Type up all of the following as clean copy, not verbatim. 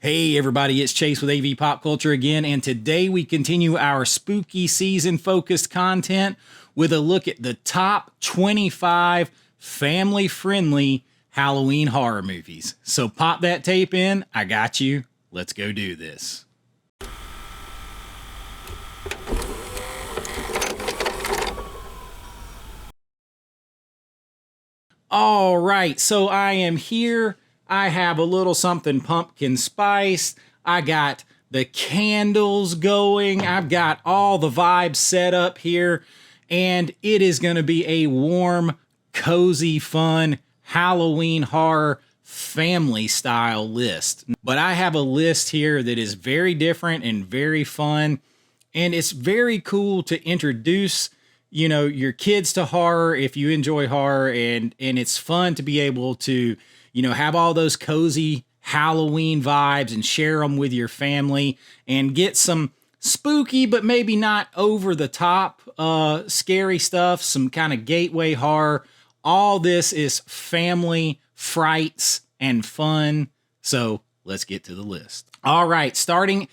Hey everybody, it's Chase with AV Pop Culture again, and today we continue our spooky season focused content with a look at the top 25 family friendly Halloween horror movies. So pop that tape in, I got you. Let's go do this. All right, so I am here. I have a little something pumpkin spice. I got the candles going. I've got all the vibes set up here. And it is going to be a warm, cozy, fun Halloween horror family style list. But I have a list here that is very different and very fun. And it's very cool to introduce your kids to horror if you enjoy horror, and it's fun to be able to have all those cozy Halloween vibes and share them with your family and get some spooky but maybe not over the top scary stuff, some kind of gateway horror. All this is family frights and fun. So let's get to the list. All right, starting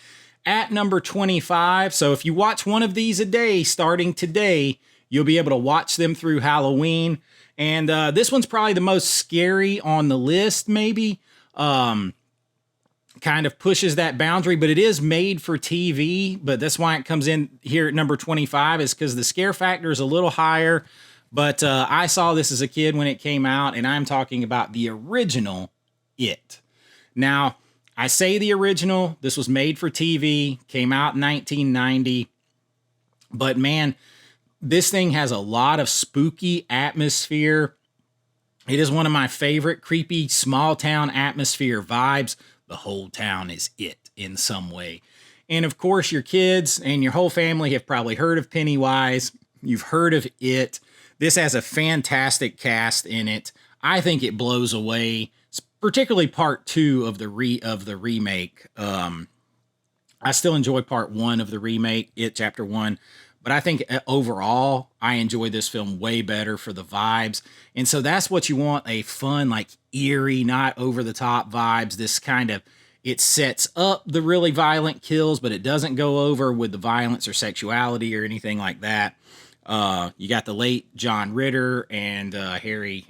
at number 25. So if you watch one of these a day starting today, you'll be able to watch them through Halloween. And this one's probably the most scary on the list, maybe. Kind of pushes that boundary, but it is made for TV. But that's why it comes in here at number 25, is because the scare factor is a little higher. But I saw this as a kid when it came out, and I'm talking about the original It. Now, I say the original. This was made for TV, came out in 1990. But man, this thing has a lot of spooky atmosphere. It is one of my favorite creepy small town atmosphere vibes. The whole town is it in some way. And of course, your kids and your whole family have probably heard of Pennywise. You've heard of It. This has a fantastic cast in it. I think it blows away, particularly part 2 of the remake. I still enjoy part 1 of the remake, It Chapter 1. But I think overall, I enjoy this film way better for the vibes. And so that's what you want, a fun, like eerie, not over the top vibes. This kind of, it sets up the really violent kills, but it doesn't go over with the violence or sexuality or anything like that. You got the late John Ritter and Harry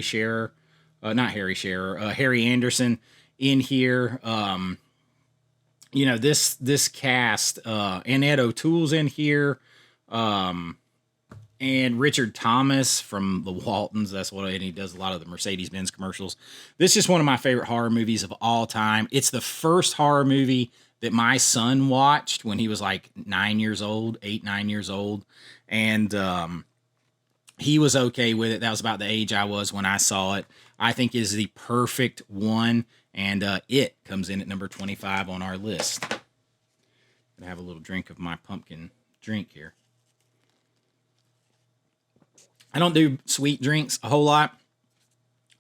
Shearer? Not Harry Shearer, Harry Anderson in here. This cast, and Ed O'Toole's in here. And Richard Thomas from the Waltons. And he does a lot of the Mercedes-Benz commercials. This is just one of my favorite horror movies of all time. It's the first horror movie that my son watched when he was like 9 years old, 9 years old. And, he was okay with it. That was about the age I was when I saw it. I think it is the perfect one. And, It comes in at number 25 on our list. I'm gonna have a little drink of my pumpkin drink here. I don't do sweet drinks a whole lot.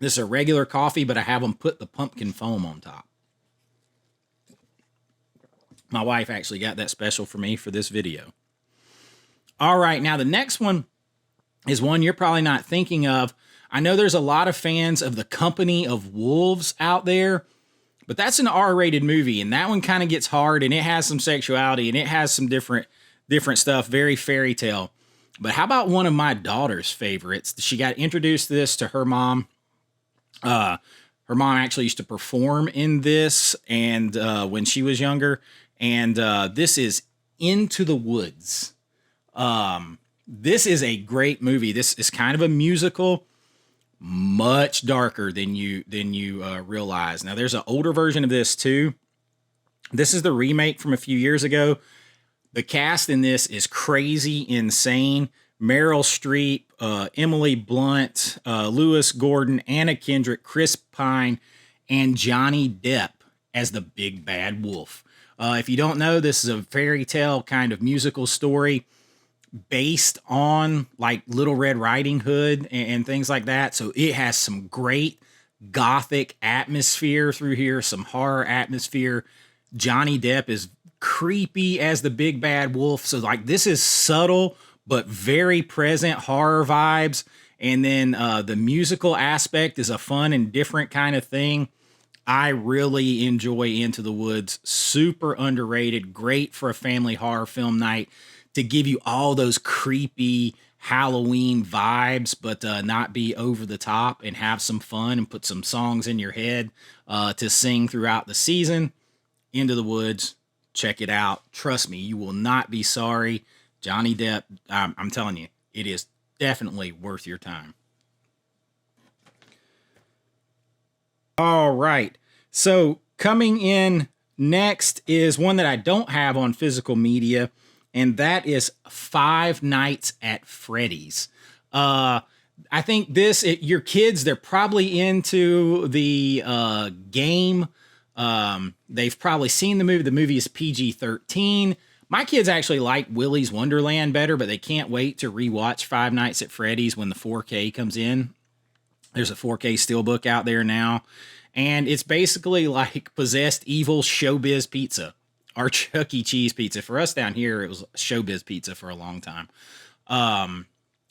This is a regular coffee, but I have them put the pumpkin foam on top. My wife actually got that special for me for this video. All right, now the next one is one you're probably not thinking of. I know there's a lot of fans of The Company of Wolves out there, but that's an R-rated movie, and that one kind of gets hard, and it has some sexuality, and it has some different stuff, very fairy tale. But how about one of my daughter's favorites? She got introduced to this to her mom. Her mom actually used to perform in this, and when she was younger. And this is Into the Woods. This is a great movie. This is kind of a musical, much darker than you realize. Now, there's an older version of this too. This is the remake from a few years ago. The cast in this is crazy, insane. Meryl Streep, Emily Blunt, Lewis Gordon, Anna Kendrick, Chris Pine, and Johnny Depp as the big bad wolf. If you don't know, this is a fairy tale kind of musical story based on like Little Red Riding Hood and things like that. So it has some great gothic atmosphere through here, some horror atmosphere. Johnny Depp is creepy as the big bad wolf. So like this is subtle but very present horror vibes. And then the musical aspect is a fun and different kind of thing. I really enjoy Into the Woods. Super underrated. Great for a family horror film night to give you all those creepy Halloween vibes, but not be over the top and have some fun and put some songs in your head to sing throughout the season. Into the Woods. Check it out. Trust me, you will not be sorry. Johnny Depp, I'm telling you, it is definitely worth your time. All right. So coming in next is one that I don't have on physical media, and that is Five Nights at Freddy's. I think your kids, they're probably into the game. They've probably seen the movie. The movie is PG-13. My kids actually like Willy's Wonderland better, but they can't wait to rewatch Five Nights at Freddy's when the 4K comes in. There's a 4K steelbook out there now, and it's basically like Possessed Evil Showbiz Pizza or Chuck E. Cheese pizza. For us down here, it was Showbiz Pizza for a long time.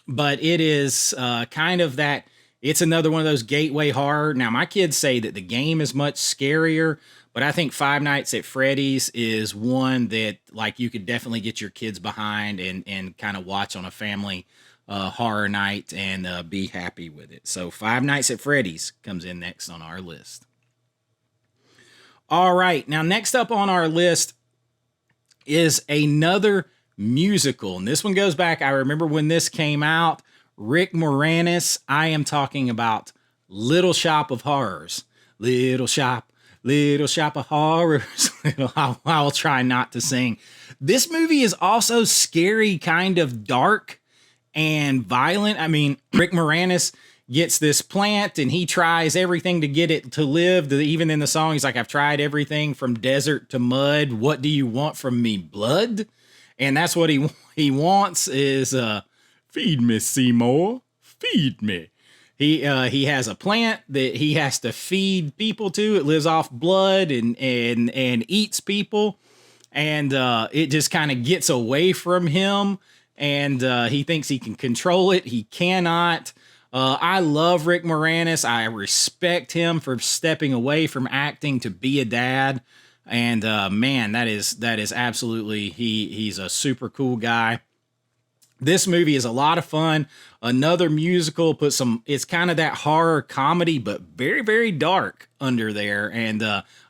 But it is kind of that. It's another one of those gateway horror. Now, my kids say that the game is much scarier, but I think Five Nights at Freddy's is one that like you could definitely get your kids behind and kind of watch on a family horror night and be happy with it. So Five Nights at Freddy's comes in next on our list. All right, now next up on our list is another musical, and this one goes back. I remember when this came out. Rick Moranis. I am talking about Little Shop of Horrors. Little Shop of Horrors. I'll try not to sing. This movie is also scary, kind of dark and violent. I mean, Rick Moranis gets this plant and he tries everything to get it to live. Even in the song, he's like, I've tried everything from desert to mud. What do you want from me? Blood? And that's what he wants is, feed me, Seymour. Feed me. He has a plant that he has to feed people to. It lives off blood and eats people. And it just kind of gets away from him. And he thinks he can control it. He cannot. I love Rick Moranis. I respect him for stepping away from acting to be a dad. And man, that is absolutely, he's a super cool guy. This movie is a lot of fun. Another musical, it's kind of that horror comedy, but very, very dark under there. And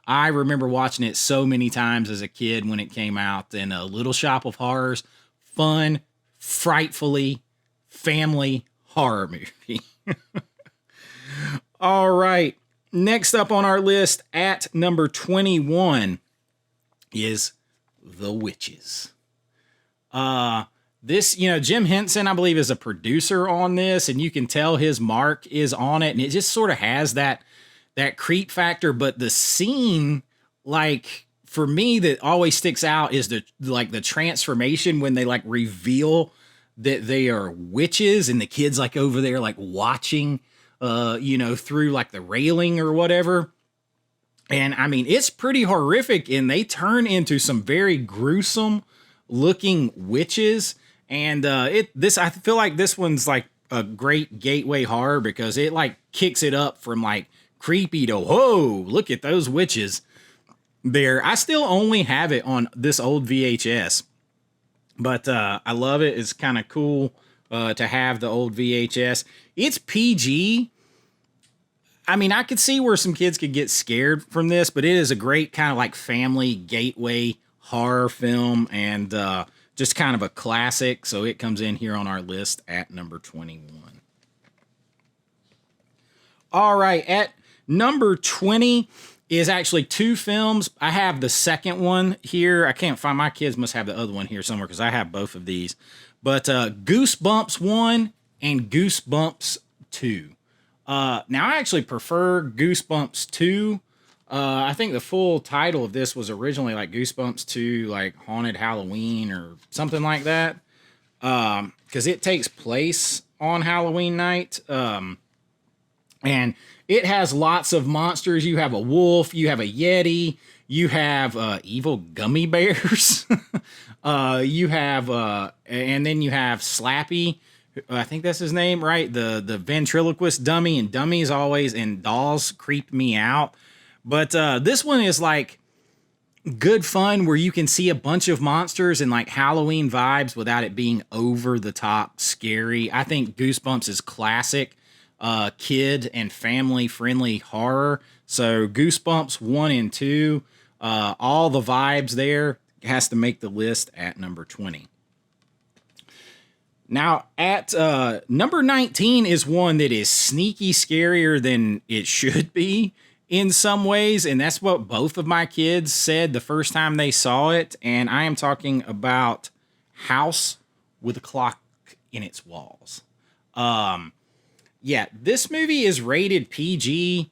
I remember watching it so many times as a kid when it came out. And Little Shop of Horrors, fun, frightfully family horror movie. All right. Next up on our list at number 21 is The Witches. This, Jim Henson, I believe, is a producer on this, and you can tell his mark is on it, and it just sort of has that creep factor. But the scene, like, for me, that always sticks out is the transformation when they like reveal that they are witches, and the kids like over there like watching, through like the railing or whatever. And I mean, it's pretty horrific, and they turn into some very gruesome looking witches. And I feel like this one's like a great gateway horror because it like kicks it up from like creepy to, whoa, look at those witches there. I still only have it on this old VHS, but I love it. It's kind of cool to have the old VHS. It's PG. I mean, I could see where some kids could get scared from this, but it is a great kind of like family gateway horror film and just kind of a classic. So it comes in here on our list at number 21. All right, at number 20 is actually two films. I have the second one here. I can't find, my kids must have the other one here somewhere because I have both of these. But Goosebumps 1 and Goosebumps 2. Now, I actually prefer Goosebumps 2. I think the full title of this was originally like Goosebumps 2, like Haunted Halloween or something like that. Because it takes place on Halloween night. And it has lots of monsters. You have a wolf, you have a Yeti, you have evil gummy bears. You have, and then you have Slappy. I think that's his name, right? The ventriloquist dummy, and dummies always and dolls creep me out. But this one is like good fun where you can see a bunch of monsters and like Halloween vibes without it being over the top scary. I think Goosebumps is classic kid and family friendly horror. So Goosebumps 1 and 2, all the vibes there, has to make the list at number 20. Now, at number 19 is one that is sneaky scarier than it should be in some ways, and that's what both of my kids said the first time they saw it, and I am talking about House with a Clock in Its Walls. Yeah, this movie is rated PG.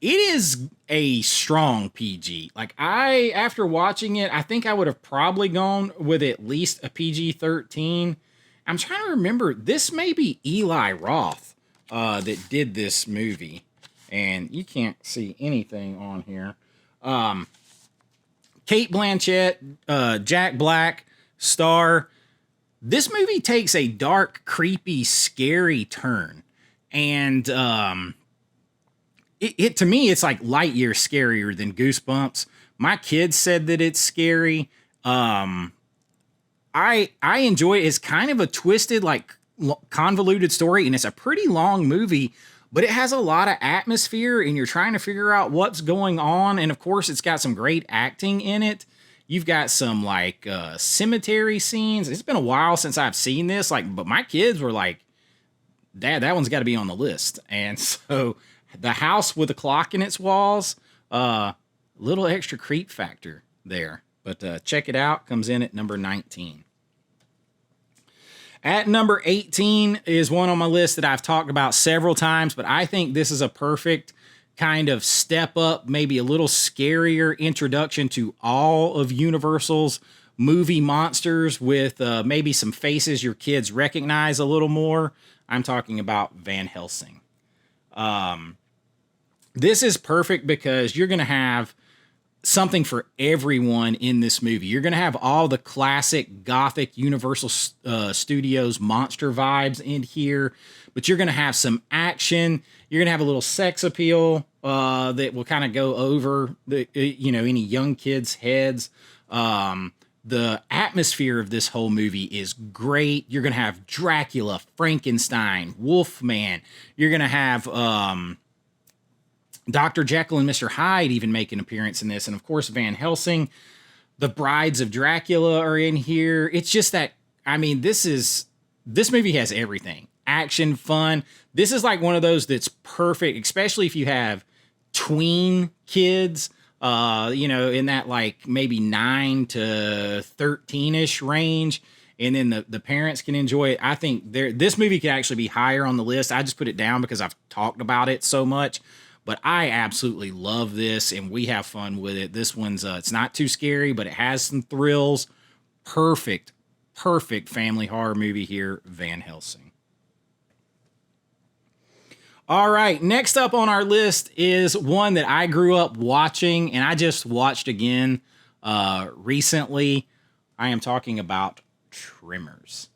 It is a strong PG. Like, after watching it, I think I would have probably gone with at least a PG-13. I'm trying to remember, this may be Eli Roth that did this movie. And you can't see anything on here. Cate Blanchett, Jack Black, star. This movie takes a dark, creepy, scary turn. And it to me, it's like light years scarier than Goosebumps. My kids said that it's scary. I enjoy it. It's kind of a twisted, like convoluted story, and it's a pretty long movie. But it has a lot of atmosphere, and you're trying to figure out what's going on. And of course, it's got some great acting in it. You've got some like cemetery scenes. It's been a while since I've seen this. But my kids were like, "Dad, that one's got to be on the list." And so, The House with a Clock in Its Walls, little extra creep factor there. But check it out. Comes in at number 19. At number 18 is one on my list that I've talked about several times, but I think this is a perfect kind of step up, maybe a little scarier introduction to all of Universal's movie monsters with maybe some faces your kids recognize a little more. I'm talking about Van Helsing. This is perfect because you're going to have something for everyone in this movie. You're going to have all the classic gothic Universal Studios monster vibes in here, but you're going to have some action. You're going to have a little sex appeal that will kind of go over the any young kids' heads. The atmosphere of this whole movie is great. You're going to have Dracula, Frankenstein, Wolfman. You're going to have Dr. Jekyll and Mr. Hyde even make an appearance in this. And of course, Van Helsing, the Brides of Dracula are in here. It's just that, this movie has everything. Action, fun. This is like one of those that's perfect, especially if you have tween kids, in that like maybe 9 to 13-ish range. And then the parents can enjoy it. I think this movie could actually be higher on the list. I just put it down because I've talked about it so much. But I absolutely love this, and we have fun with it. This one's, it's not too scary, but it has some thrills. Perfect family horror movie here, Van Helsing. All right, next up on our list is one that I grew up watching, and I just watched again recently. I am talking about Tremors.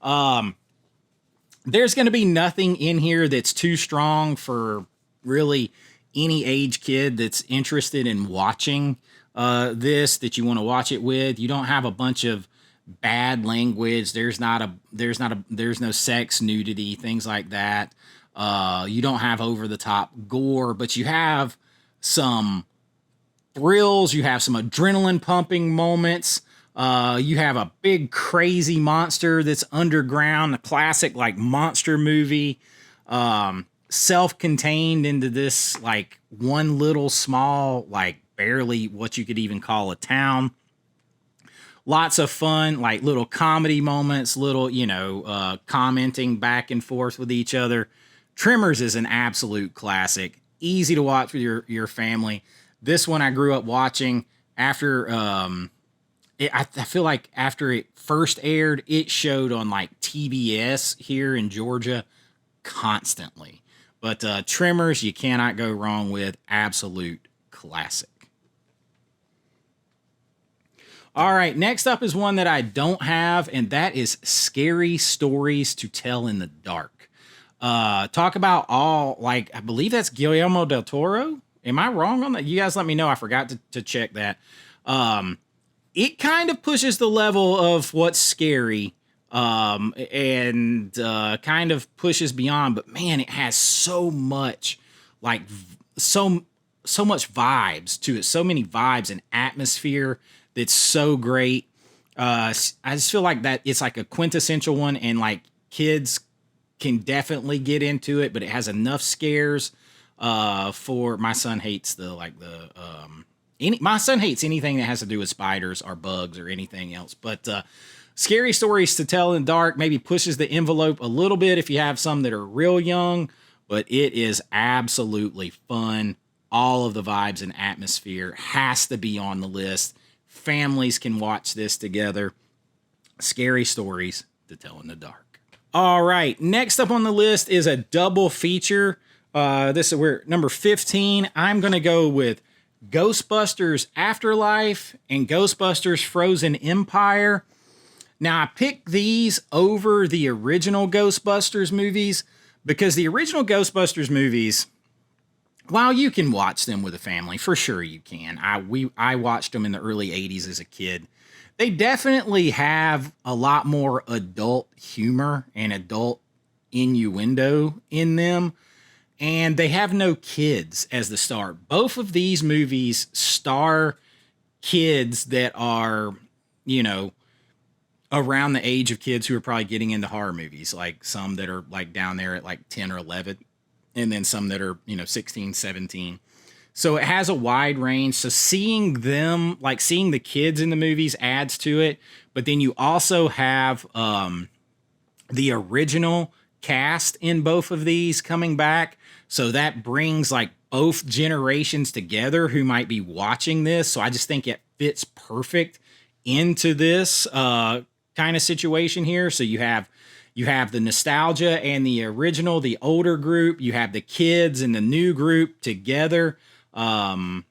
There's going to be nothing in here that's too strong for really any age kid that's interested in watching that you want to watch it with. You don't have a bunch of bad language. There's no sex, nudity, things like that. You don't have over the top gore, but you have some thrills. You have some adrenaline pumping moments. You have a big crazy monster that's underground, a classic like monster movie. Self-contained into this like one little small, like barely what you could even call a town. Lots of fun, like little comedy moments, little, commenting back and forth with each other. Tremors is an absolute classic, easy to watch with your family. This one I grew up watching after, I feel like after it first aired, it showed on like TBS here in Georgia constantly. But Tremors, you cannot go wrong with. Absolute classic. All right, next up is one that I don't have, and that is Scary Stories to Tell in the Dark. Talk about I believe that's Guillermo del Toro. Am I wrong on that? You guys let me know. I forgot to check that. It kind of pushes the level of what's scary, and kind of pushes beyond. But man, it has so much, like so much vibes to it. So many vibes and atmosphere that's so great. I just feel like that it's like a quintessential one, and like kids can definitely get into it, but it has enough scares for my son hates my son hates anything that has to do with spiders or bugs or anything else. But scary stories to tell in the dark maybe pushes the envelope a little bit if you have some that are real young, but it is absolutely fun. All of the vibes and atmosphere has to be on the list. Families can watch this together. Scary stories to tell in the dark. All right, next up on the list is a double feature. We're number 15. I'm going to go with Ghostbusters Afterlife and Ghostbusters Frozen Empire. Now, I picked these over the original Ghostbusters movies because the original Ghostbusters movies, while you can watch them with a family, for sure you can. I watched them in the early 80s as a kid. They definitely have a lot more adult humor and adult innuendo in them. And they have no kids as the star. Both of these movies star kids that are, around the age of kids who are probably getting into horror movies, like some that are like down there at like 10 or 11, and then some that are, 16, 17. So it has a wide range. So seeing them, like seeing the kids in the movies adds to it. But then you also have the original cast in both of these coming back. So that brings like both generations together who might be watching this. So I just think it fits perfect into this kind of situation here. So you have the nostalgia and the original, the older group. You have the kids and the new group together, kind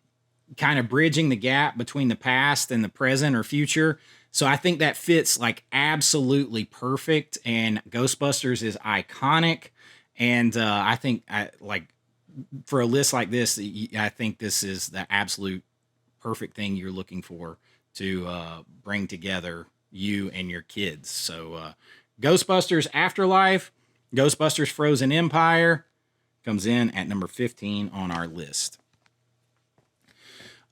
of bridging the gap between the past and the present or future. So I think that fits like absolutely perfect. And Ghostbusters is iconic. And I think for a list like this, I think this is the absolute perfect thing you're looking for to bring together you and your kids. So Ghostbusters Afterlife, Ghostbusters Frozen Empire comes in at number 15 on our list.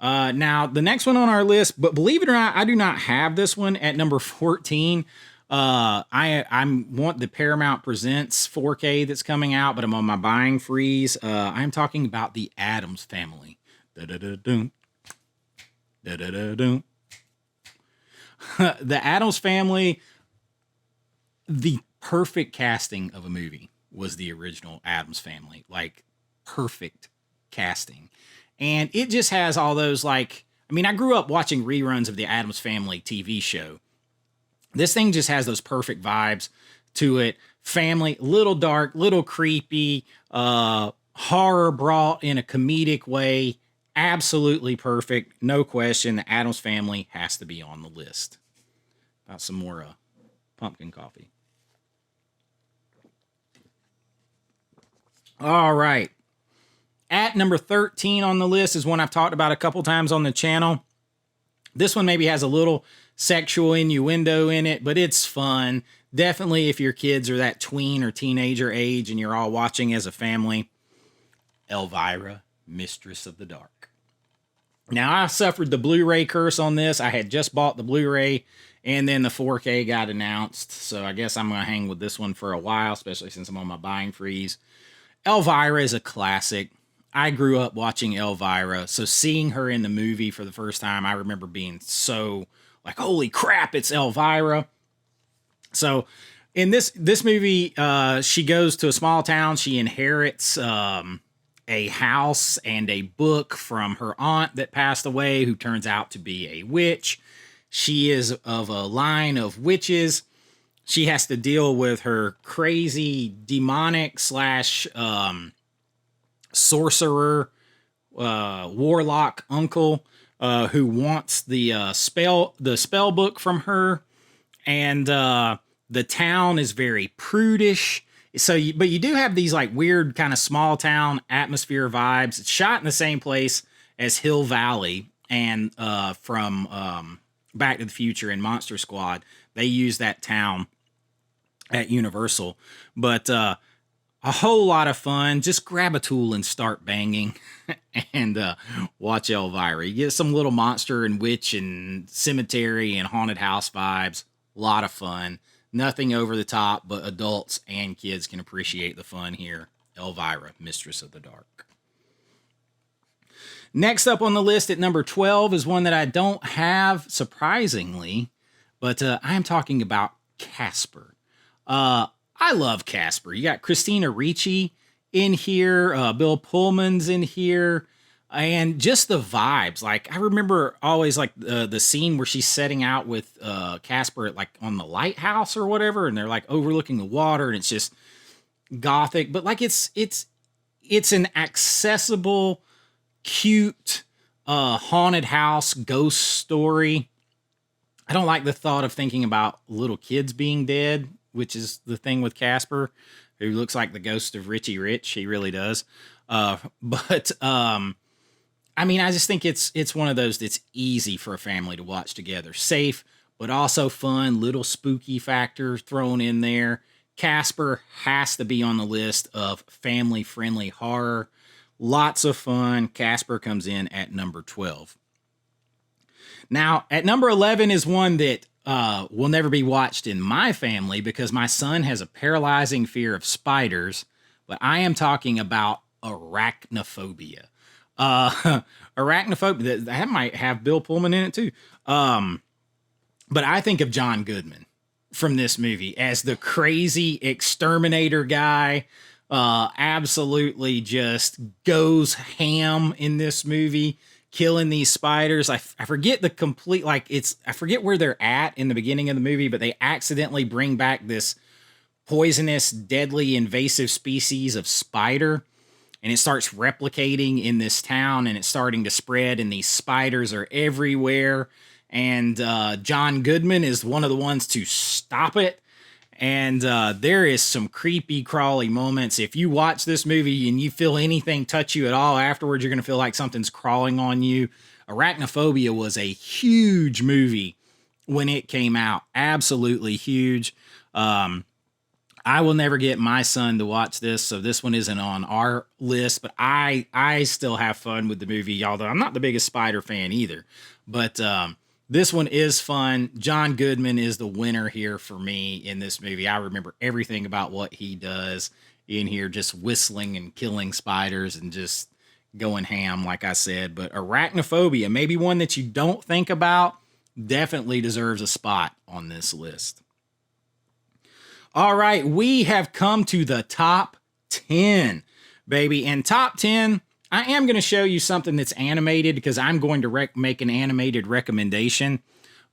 Now, the next one on our list, but believe it or not, I do not have this one at number 14. I want the Paramount Presents 4K that's coming out, but I'm on my buying freeze. I'm talking about the Addams Family. Da-da-da-dum. Da-da-da-dum. The Addams Family, the perfect casting of a movie was the original Addams Family. Like, perfect casting. And it just has all those, I grew up watching reruns of the Addams Family TV show. This thing just has those perfect vibes to it. Family, little dark, little creepy, horror brought in a comedic way. Absolutely perfect. No question. The Addams Family has to be on the list. About some more pumpkin coffee. All right. At number 13 on the list is one I've talked about a couple times on the channel. This one maybe has a little sexual innuendo in it, but it's fun. Definitely if your kids are that tween or teenager age and you're all watching as a family. Elvira, Mistress of the Dark. Now, I suffered the Blu-ray curse on this. I had just bought the Blu-ray and then the 4K got announced. So I guess I'm going to hang with this one for a while, especially since I'm on my buying freeze. Elvira is a classic. I grew up watching Elvira, so seeing her in the movie for the first time, I remember being so like, holy crap, it's Elvira. So in this movie, she goes to a small town. She inherits a house and a book from her aunt that passed away, who turns out to be a witch. She is of a line of witches. She has to deal with her crazy demonic slash sorcerer, warlock uncle, who wants the spell book from her. And the town is very prudish. But you do have these like weird kind of small town atmosphere vibes. It's shot in the same place as Hill Valley and from Back to the Future and Monster Squad. They use that town at Universal, but a whole lot of fun. Just grab a tool and start banging and watch Elvira. You get some little monster and witch and cemetery and haunted house vibes. A lot of fun. Nothing over the top, but adults and kids can appreciate the fun here. Elvira, Mistress of the Dark. Next up on the list at number 12 is one that I don't have, surprisingly, but I am talking about Casper. I love Casper. You got Christina Ricci in here, Bill Pullman's in here, and just the vibes. Like I remember always like the scene where she's setting out with Casper at like on the lighthouse or whatever, and they're like overlooking the water, and it's just gothic, but like it's an accessible, cute haunted house ghost story. I don't like the thought of thinking about little kids being dead, which is the thing with Casper, who looks like the ghost of Richie Rich. He really does. But I mean, I just think it's one of those that's easy for a family to watch together. Safe, but also fun, little spooky factor thrown in there. Casper has to be on the list of family-friendly horror. Lots of fun. Casper comes in at number 12. Now, at number 11 is one that will never be watched in my family because my son has a paralyzing fear of spiders, but I am talking about Arachnophobia. Arachnophobia, that might have Bill Pullman in it too. But I think of John Goodman from this movie as the crazy exterminator guy. Absolutely just goes ham in this movie, killing these spiders. I forget the complete, like I forget where they're at in the beginning of the movie, but they accidentally bring back this poisonous, deadly, invasive species of spider, and it starts replicating in this town, and it's starting to spread, and these spiders are everywhere, and John Goodman is one of the ones to stop it. And there is some creepy, crawly moments. If you watch this movie and you feel anything touch you at all afterwards, you're going to feel like something's crawling on you. Arachnophobia was a huge movie when it came out. Absolutely huge. I will never get my son to watch this, so this one isn't on our list. But I still have fun with the movie, although I'm not the biggest spider fan either. But this one is fun. John Goodman is the winner here for me in this movie. I remember everything about what he does in here, just whistling and killing spiders and just going ham, like I said. But Arachnophobia, maybe one that you don't think about, definitely deserves a spot on this list. All right, we have come to the top 10, baby. And top 10, I am going to show you something that's animated because I'm going to make an animated recommendation.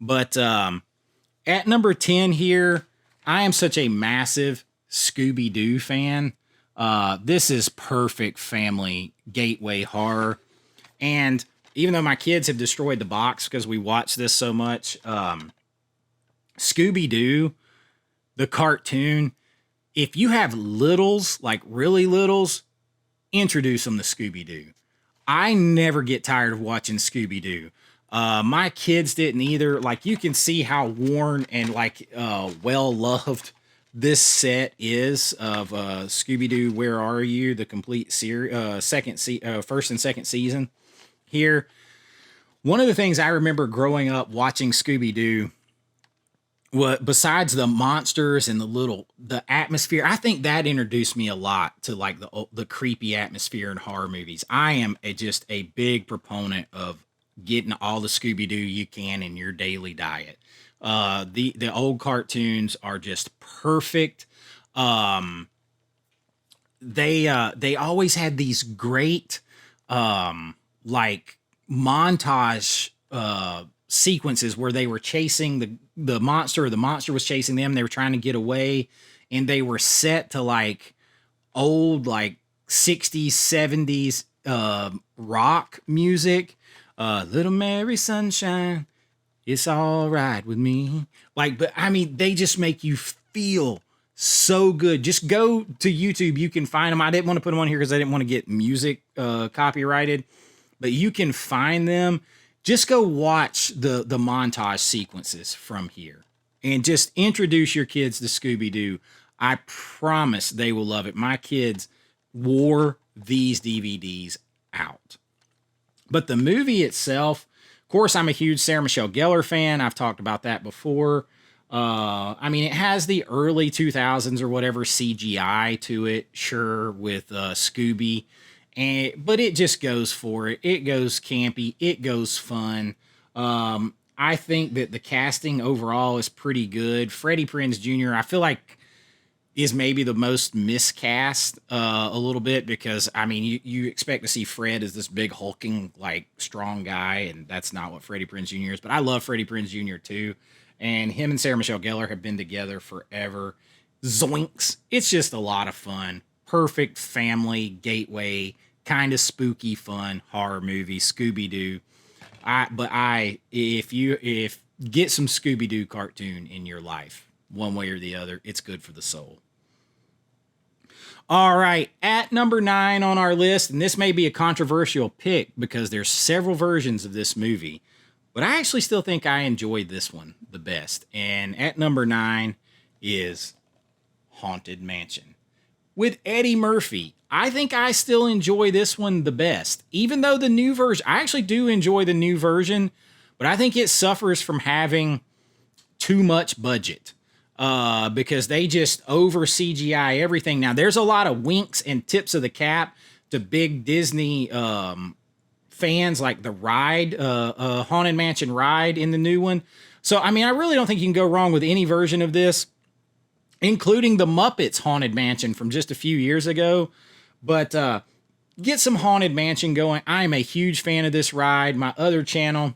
But at number 10 here, I am such a massive Scooby-Doo fan. This is perfect family gateway horror. And even though my kids have destroyed the box because we watch this so much, Scooby-Doo, the cartoon, if you have littles, like really littles, introduce them to Scooby-Doo. I never get tired of watching Scooby-Doo. My kids didn't either. Like, you can see how worn and like well-loved this set is of Scooby-Doo Where Are You? The complete series, first and second season here. One of the things I remember growing up watching Scooby-Doo, what besides the monsters and the atmosphere, I think that introduced me a lot to like the creepy atmosphere in horror movies. I am just a big proponent of getting all the Scooby-Doo you can in your daily diet. The old cartoons are just perfect. They always had these great like montage sequences where they were chasing the monster, or the monster was chasing them. They were trying to get away, and they were set to like old like 60s, 70s rock music. Little Mary Sunshine, it's all right with me. Like, but I mean, they just make you feel So good. Just go to YouTube. You can find them. I didn't want to put them on here because I didn't want to get music copyrighted, but you can find them. Just go watch the montage sequences from here and just introduce your kids to Scooby-Doo. I promise they will love it. My kids wore these DVDs out. But the movie itself, of course, I'm a huge Sarah Michelle Gellar fan. I've talked about that before. I mean, it has the early 2000s or whatever CGI to it, sure, with Scooby, but it just goes for it. It goes campy. It goes fun. I think that the casting overall is pretty good. Freddie Prinze Jr., I feel like is maybe the most miscast a little bit because, I mean, you expect to see Fred as this big hulking, like, strong guy, and that's not what Freddie Prinze Jr. is. But I love Freddie Prinze Jr. too. And him and Sarah Michelle Gellar have been together forever. Zoinks. It's just a lot of fun. Perfect family gateway, kind of spooky fun horror movie, Scooby-Doo. If get some Scooby-Doo cartoon in your life, one way or the other, it's good for the soul. All right, at number 9 on our list, and this may be a controversial pick because there's several versions of this movie, but I actually still think I enjoyed this one the best. And at number 9 is Haunted Mansion with Eddie Murphy. I think I still enjoy this one the best, even though the new version, I actually do enjoy the new version, but I think it suffers from having too much budget because they just over CGI everything. Now, there's a lot of winks and tips of the cap to big Disney fans, like the ride, Haunted Mansion ride in the new one. So, I mean, I really don't think you can go wrong with any version of this, including the Muppets Haunted Mansion from just a few years ago. But get some Haunted Mansion going. I'm a huge fan of this ride. My other channel,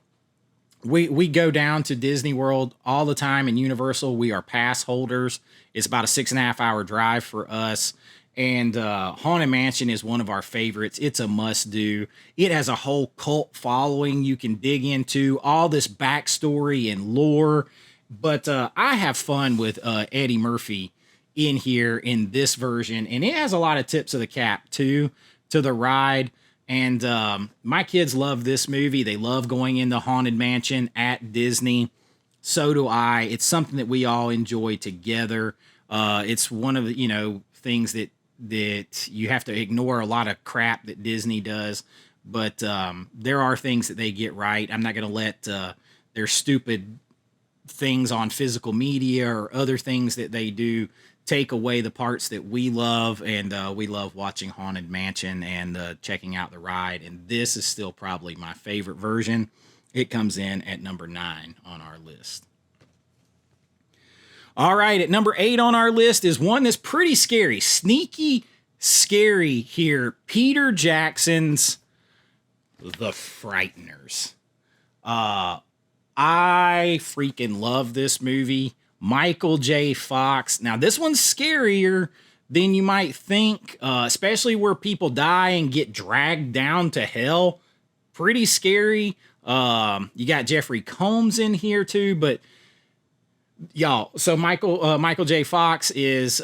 we go down to Disney World all the time and Universal. We are pass holders. It's about a 6.5 hour drive for us. And Haunted Mansion is one of our favorites. It's a must-do. It has a whole cult following you can dig into, all this backstory and lore. But I have fun with Eddie Murphy in here in this version. And it has a lot of tips of the cap, too, to the ride. And my kids love this movie. They love going into Haunted Mansion at Disney. So do I. It's something that we all enjoy together. It's one of the, things that you have to ignore a lot of crap that Disney does, but there are things that they get right. I'm not going to let their stupid things on physical media or other things that they do take away the parts that we love, and we love watching Haunted Mansion and checking out the ride, and this is still probably my favorite version. It comes in at number 9 on our list. All right, at number 8 on our list is one that's pretty scary. Sneaky scary here. Peter Jackson's The Frighteners. I freaking love this movie. Michael J. Fox. Now, this one's scarier than you might think, especially where people die and get dragged down to hell. Pretty scary. You got Jeffrey Combs in here, too, but y'all, so Michael J. Fox is,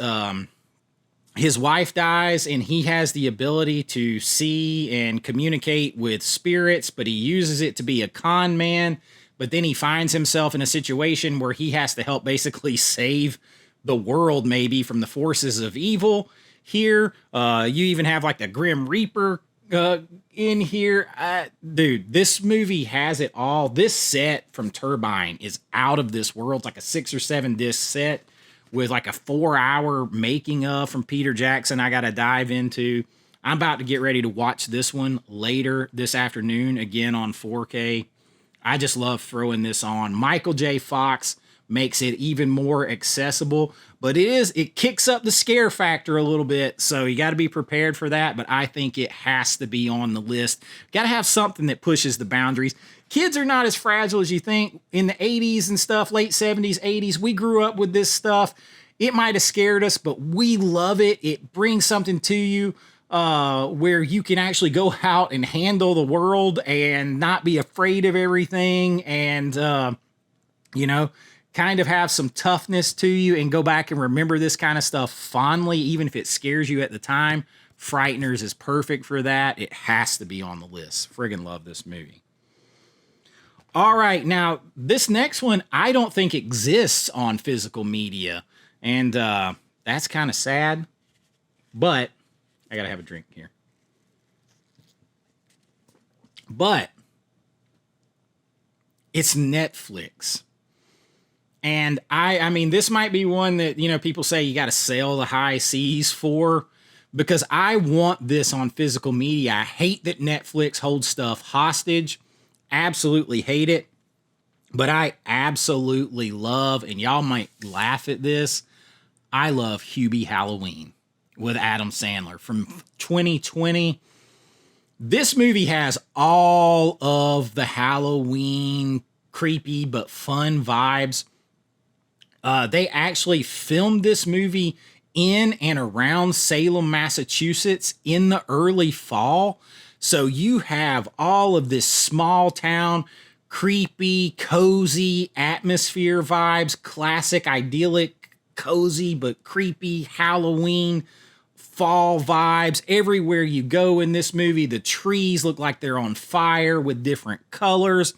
his wife dies and he has the ability to see and communicate with spirits, but he uses it to be a con man. But then he finds himself in a situation where he has to help basically save the world, maybe, from the forces of evil here. You even have like the Grim Reaper in here. Dude, this movie has it all. This set from Turbine is out of this world. It's like a 6 or 7 disc set with like a 4-hour making of from Peter Jackson I got to dive into. I'm about to get ready to watch this one later this afternoon, again on 4K. I just love throwing this on. Michael J. Fox makes it even more accessible, but it kicks up the scare factor a little bit, so you got to be prepared for that, but I think it has to be on the list. Got to have something that pushes the boundaries. Kids are not as fragile as you think. In the 80s and stuff, late 70s, 80s, we grew up with this stuff. It might have scared us, but we love it. It brings something to you where you can actually go out and handle the world and not be afraid of everything. And, kind of have some toughness to you and go back and remember this kind of stuff fondly, even if it scares you at the time, Frighteners is perfect for that. It has to be on the list. Friggin' love this movie. All right, now this next one I don't think exists on physical media, and that's kind of sad, but I gotta have a drink here. But it's Netflix. And I mean, this might be one that, you know, people say you got to sail the high seas for, because I want this on physical media. I hate that Netflix holds stuff hostage. Absolutely hate it. But I absolutely love, and y'all might laugh at this, I love Hubie Halloween with Adam Sandler from 2020. This movie has all of the Halloween creepy but fun vibes. They actually filmed this movie in and around Salem, Massachusetts in the early fall. So you have all of this small town, creepy, cozy atmosphere vibes, classic, idyllic, cozy, but creepy Halloween fall vibes everywhere you go in this movie. The trees look like they're on fire with different colors.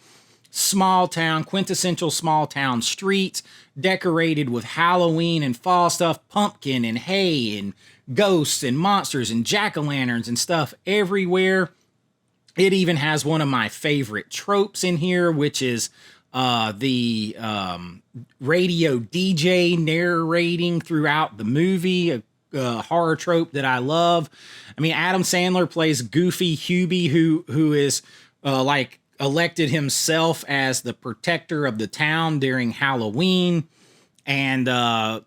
Small town, quintessential small town streets decorated with Halloween and fall stuff, pumpkin and hay and ghosts and monsters and jack-o'-lanterns and stuff everywhere. It even has one of my favorite tropes in here, which is the radio DJ narrating throughout the movie, a horror trope that I love. I mean, Adam Sandler plays Goofy Hubie, who is like elected himself as the protector of the town during Halloween, and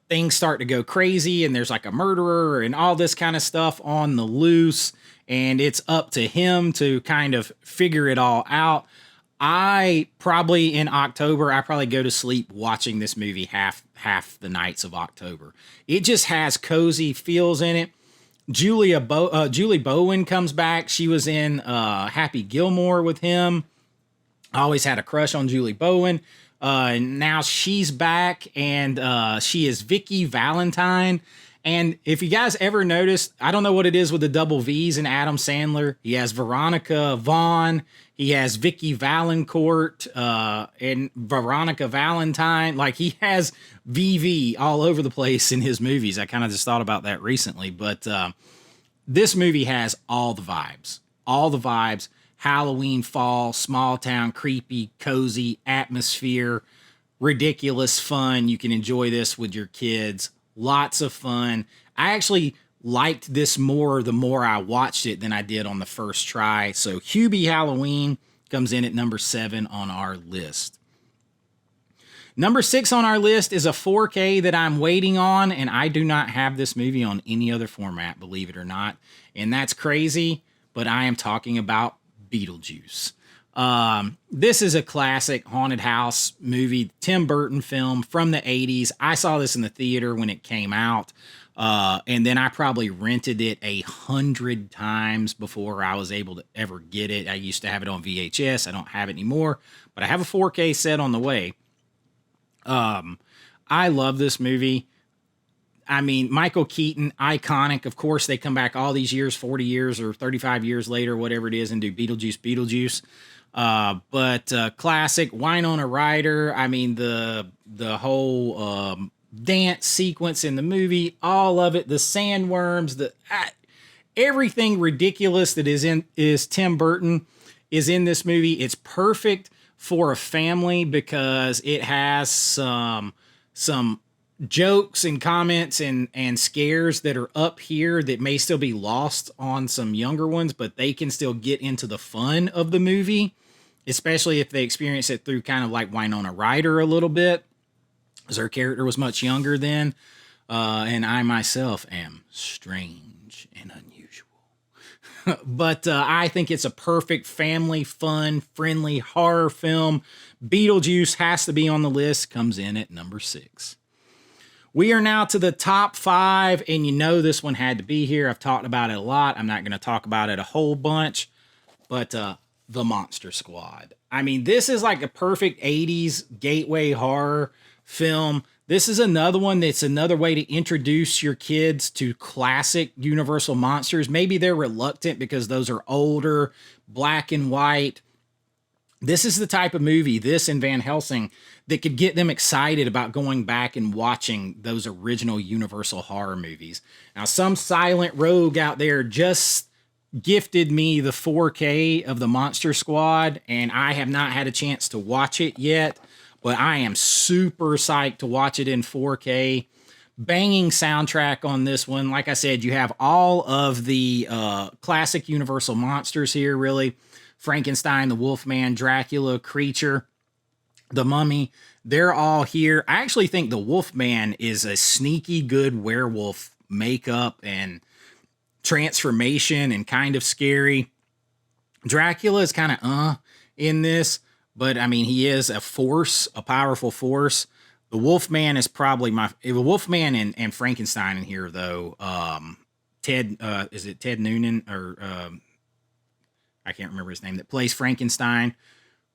things start to go crazy, and there's like a murderer and all this kind of stuff on the loose, and it's up to him to kind of figure it all out. I probably in October, I probably go to sleep watching this movie half the nights of October. It just has cozy feels in it. Julie Bowen comes back. She was in Happy Gilmore with him. I always had a crush on Julie Bowen. Now she's back, and she is Vicky Valentine. And if you guys ever noticed, I don't know what it is with the double V's in Adam Sandler. He has Veronica Vaughn. He has Vicky Valancourt and Veronica Valentine. Like, he has VV all over the place in his movies. I kind of just thought about that recently. But this movie has all the vibes. All the vibes. Halloween, fall, small town, creepy, cozy atmosphere, ridiculous fun. You can enjoy this with your kids. Lots of fun. I actually liked this more the more I watched it than I did on the first try. So Hubie Halloween comes in at number 7 on our list. Number 6 on our list is a 4K that I'm waiting on, and I do not have this movie on any other format, believe it or not. And that's crazy, but I am talking about Beetlejuice. This is a classic haunted house movie, Tim Burton film from the 80s. I saw this in the theater when it came out. And then I probably rented it 100 times before I was able to ever get it. I used to have it on VHS. I don't have it anymore, but I have a 4K set on the way. I love this movie. I mean, Michael Keaton, iconic. Of course, they come back all these years, 40 years or 35 years later, whatever it is, and do Beetlejuice. But classic. Winona Ryder. I mean, the whole dance sequence in the movie, all of it, the sandworms, everything ridiculous that is Tim Burton is in this movie. It's perfect for a family because it has some jokes and comments and scares that are up here that may still be lost on some younger ones, but they can still get into the fun of the movie, especially if they experience it through kind of like Winona Ryder a little bit, because her character was much younger then. And I myself am strange and unusual. But I think it's a perfect family, fun, friendly horror film. Beetlejuice has to be on the list, comes in at number 6. We are now to the top 5, and you know this one had to be here. I've talked about it a lot. I'm not going to talk about it a whole bunch, but The Monster Squad. I mean, this is like a perfect 80s gateway horror film. This is another one that's another way to introduce your kids to classic Universal monsters. Maybe they're reluctant because those are older, black and white. This is the type of movie, this and Van Helsing, that could get them excited about going back and watching those original Universal horror movies. Now, some silent rogue out there just gifted me the 4K of the Monster Squad, and I have not had a chance to watch it yet, but I am super psyched to watch it in 4K. Banging soundtrack on this one. Like I said, you have all of the classic Universal monsters here, really. Frankenstein, the Wolfman, Dracula, Creature, the Mummy. They're all here. I actually think the Wolfman is a sneaky good werewolf makeup and transformation and kind of scary. Dracula is kind of in this, but I mean, he is a force, a powerful force. The Wolfman is probably the Wolfman and Frankenstein in here, though. Is it Ted Noonan or I can't remember his name, that plays Frankenstein.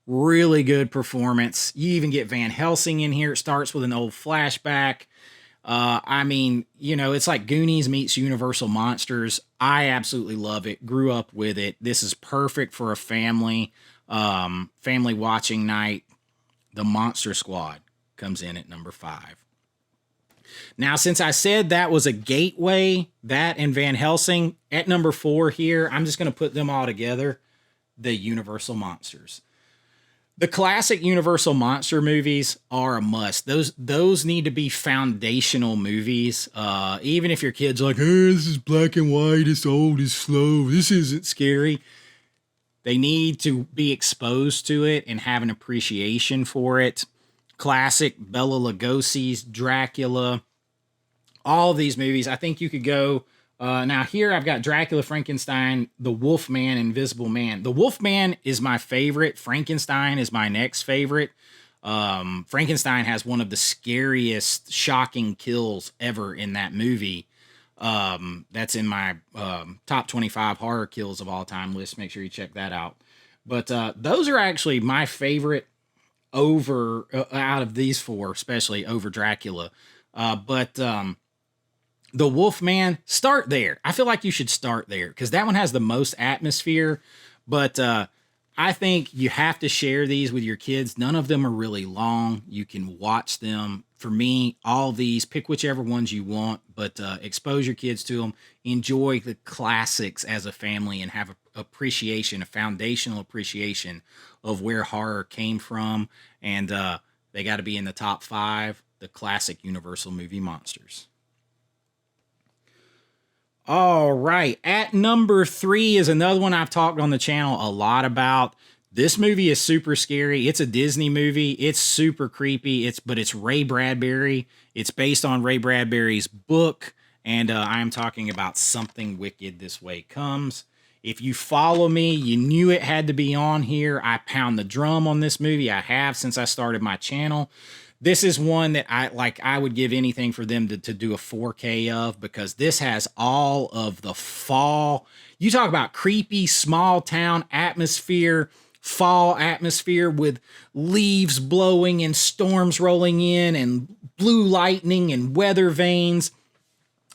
Really good performance. You even get Van Helsing in here. It starts with an old flashback. I mean, you know, it's like Goonies meets Universal Monsters. I absolutely love it. Grew up with it. This is perfect for a family watching night. The Monster Squad comes in at number 5. Now, since I said that was a gateway, that and Van Helsing, at number 4 here, I'm just going to put them all together, the Universal Monsters. The classic Universal Monster movies are a must. Those need to be foundational movies. Even if your kid's like, hey, this is black and white, it's old, it's slow, this isn't scary. They need to be exposed to it and have an appreciation for it. Classic Bela Lugosi's Dracula, all of these movies. I think you could go. Now here I've got Dracula, Frankenstein, the Wolfman, Invisible Man. The Wolfman is my favorite. Frankenstein is my next favorite. Frankenstein has one of the scariest, shocking kills ever in that movie. That's in my top 25 horror kills of all time list. Make sure you check that out. But those are actually my favorite over out of these 4, especially over Dracula. But the Wolfman, start there. I feel like you should start there because that one has the most atmosphere. But I think you have to share these with your kids. None of them are really long. You can watch them. For me, all these, pick whichever ones you want, but expose your kids to them. Enjoy the classics as a family and have a foundational appreciation of where horror came from. And they got to be in the top 5, the classic Universal movie monsters. All right. At number 3 is another one I've talked on the channel a lot about. This movie is super scary. It's a Disney movie. It's super creepy. But it's Ray Bradbury. It's based on Ray Bradbury's book. And I'm talking about Something Wicked This Way Comes. If you follow me, you knew it had to be on here. I pound the drum on this movie. I have since I started my channel. This is one that I would give anything for them to do a 4K of, because this has all of the fall. You talk about creepy small town atmosphere, fall atmosphere with leaves blowing and storms rolling in and blue lightning and weather vanes.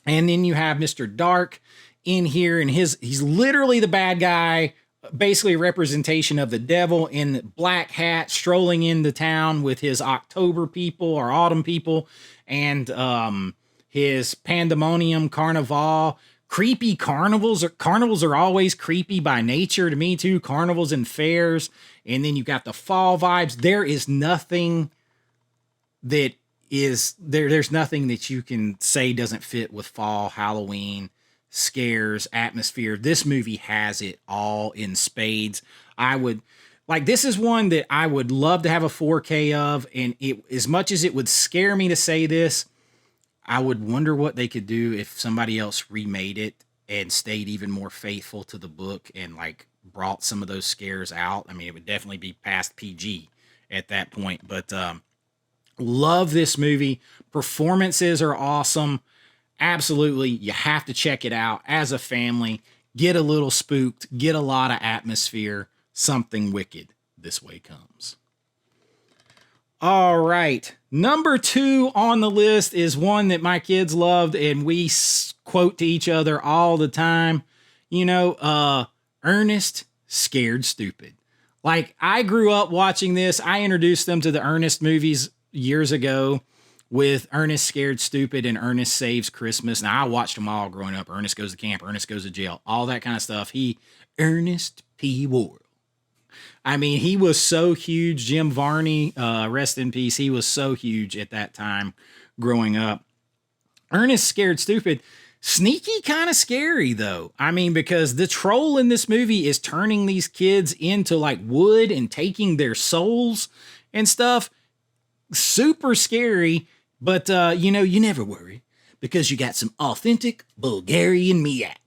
And then you have Mr. Dark in here, and he's literally the bad guy, basically a representation of the devil in black hat strolling into town with his October people or autumn people and his pandemonium carnival. Creepy carnivals. Carnivals are always creepy by nature to me too. Carnivals and fairs. And then you got the fall vibes. There is nothing that is there. There's nothing that you can say doesn't fit with fall, Halloween, scares, atmosphere. This movie has it all in spades. This is one that I would love to have a 4K of, and as much as it would scare me to say this, I would wonder what they could do if somebody else remade it and stayed even more faithful to the book and brought some of those scares out. I mean, it would definitely be past PG at that point, but love this movie. Performances are awesome. Absolutely, you have to check it out as a family. Get a little spooked, get a lot of atmosphere. Something Wicked This Way Comes. All right. Number 2 on the list is one that my kids loved and we quote to each other all the time. Ernest Scared Stupid. Like, I grew up watching this. I introduced them to the Ernest movies years ago with Ernest Scared Stupid and Ernest Saves Christmas. Now, I watched them all growing up. Ernest Goes to Camp, Ernest Goes to Jail, all that kind of stuff. Ernest P. Worrell. I mean, he was so huge. Jim Varney, rest in peace. He was so huge at that time growing up. Ernest Scared Stupid. Sneaky kind of scary, though. I mean, because the troll in this movie is turning these kids into like wood and taking their souls and stuff. Super scary, but you never worry because you got some authentic Bulgarian Miak.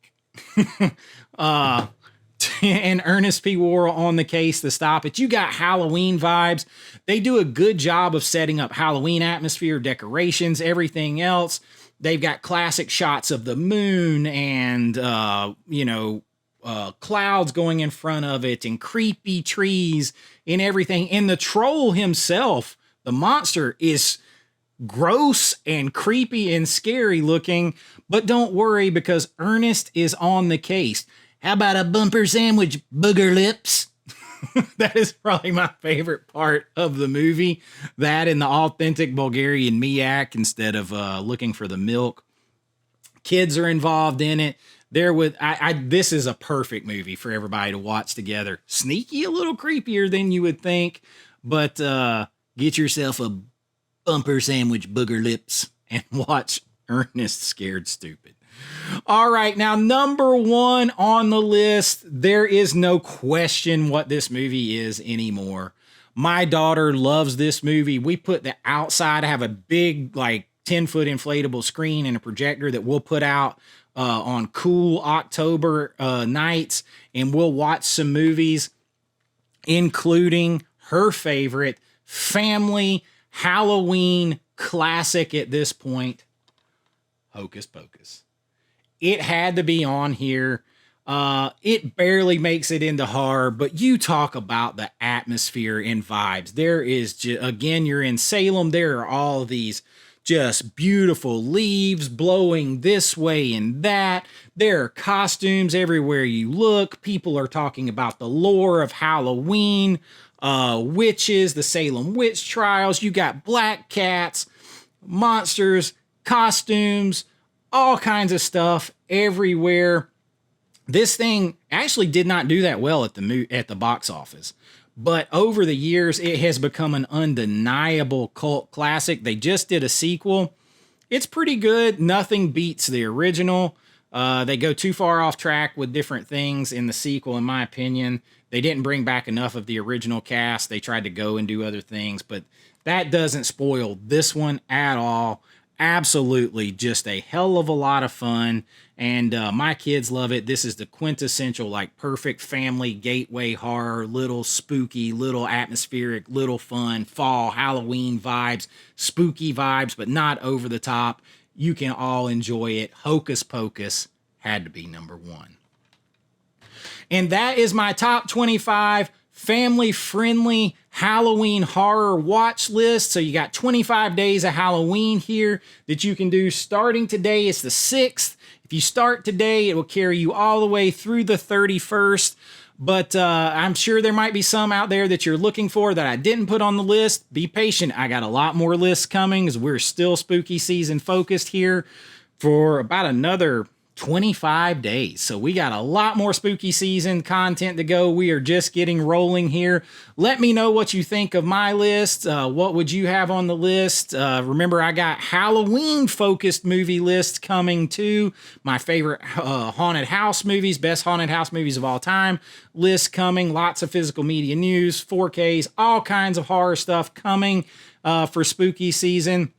And Ernest P. Worrell on the case to stop it. You got Halloween vibes. They do a good job of setting up Halloween atmosphere, decorations, everything else. They've got classic shots of the moon and, clouds going in front of it and creepy trees and everything. And the troll himself, the monster, is gross and creepy and scary looking. But don't worry because Ernest is on the case. How about a bumper sandwich, booger lips? That is probably my favorite part of the movie. That and the authentic Bulgarian Miak instead of looking for the milk. Kids are involved in it. This is a perfect movie for everybody to watch together. Sneaky, a little creepier than you would think, but get yourself a bumper sandwich, booger lips, and watch Ernest Scared Stupid. All right, now number 1 on the list, there is no question what this movie is anymore. My daughter loves this movie. We put the outside, I have a big 10-foot inflatable screen and a projector that we'll put out on cool October nights, and we'll watch some movies, including her favorite family Halloween classic at this point, Hocus Pocus. It had to be on here. It barely makes it into horror, but you talk about the atmosphere and vibes. There is, again, you're in Salem. There are all these just beautiful leaves blowing this way and that. There are costumes everywhere you look. People are talking about the lore of Halloween, witches, the Salem witch trials. You got black cats, monsters, costumes, all kinds of stuff everywhere. This thing actually did not do that well at the box office, but over the years, it has become an undeniable cult classic. They just did a sequel. It's pretty good. Nothing beats the original. They go too far off track with different things in the sequel, in my opinion. They didn't bring back enough of the original cast. They tried to go and do other things, but that doesn't spoil this one at all. Absolutely just a hell of a lot of fun, and my kids love it. This is the quintessential, perfect family gateway horror, little spooky, little atmospheric, little fun, fall, Halloween vibes, spooky vibes, but not over the top. You can all enjoy it. Hocus Pocus had to be number 1. And that is my top 25 family-friendly Halloween horror watch list. So you got 25 days of Halloween here that you can do starting today. It's the 6th. If you start today, it will carry you all the way through the 31st. But I'm sure there might be some out there that you're looking for that I didn't put on the list. Be patient. I got a lot more lists coming as we're still spooky season focused here for about another 25 days. So we got a lot more spooky season content to go. We are just getting rolling here. Let me know what you think of my list. What would you have on the list? Remember, I got Halloween focused movie lists coming too. My favorite haunted house movies, best haunted house movies of all time list coming. Lots of physical media news, 4Ks, all kinds of horror stuff coming for spooky season.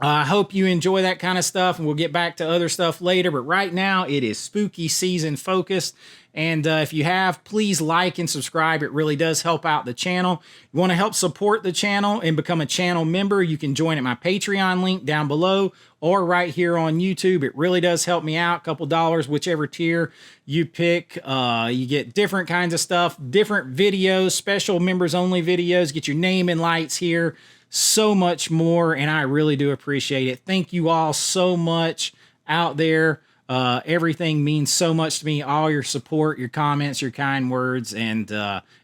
I hope you enjoy that kind of stuff, and we'll get back to other stuff later. But right now, it is spooky season focused. And if you have, please like and subscribe. It really does help out the channel. You want to help support the channel and become a channel member, you can join at my Patreon link down below or right here on YouTube. It really does help me out. A couple dollars, whichever tier you pick. You get different kinds of stuff, different videos, special members only videos. Get your name in lights here. So much more, and I really do appreciate it. Thank you all so much out there. Everything means so much to me. All your support, your comments, your kind words. And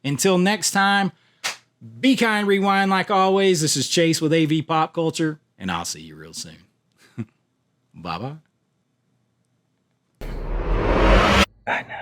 until next time, be kind, rewind like always. This is Chase with AV Pop Culture, and I'll see you real soon. Bye-bye. I know.